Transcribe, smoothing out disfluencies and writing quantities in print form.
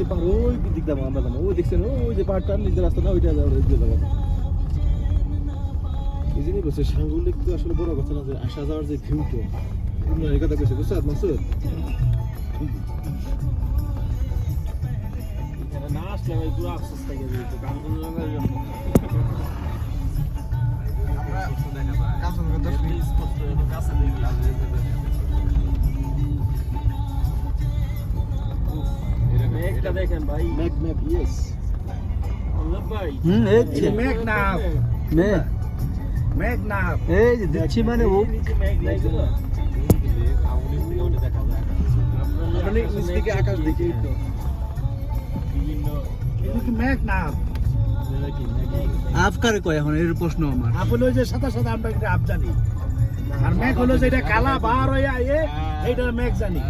পার ওই দিক দাম আমরা দাম ওই দেখছেন ওই যে পাহাড়টা নিজের রাস্তা না ওইটা যাওয়ার ওই যাবো এই জন্যই বলছে সাঙ্গুলিক তো আসলে বড় কথা না যে আসা যাওয়ার যে ভিউটা উন্নয়নের কথা কইছে বুঝছো মাসুদ না আসলে ভাই পুরো আফসোস থাকে যে গান কোন লাগার জন্য একটা দেখেন ভাই ম্যাক ম্যাপ ইয়েস ভাই এই যে মেঘনাথ মেঘ মেঘনাথ এই যে দিচ্ছি মানে ও মানে নিচ থেকে আকাশ দেখি তো এটা কি মেঘনাথ আফকারে কয় এখন এর প্রশ্ন আমার আপনি ওই যে সাদা সাদা আমরা এটা আপ জানি আর মেঘ হলো যেটা কালা বার হয়ে এইটা মেঘ জানি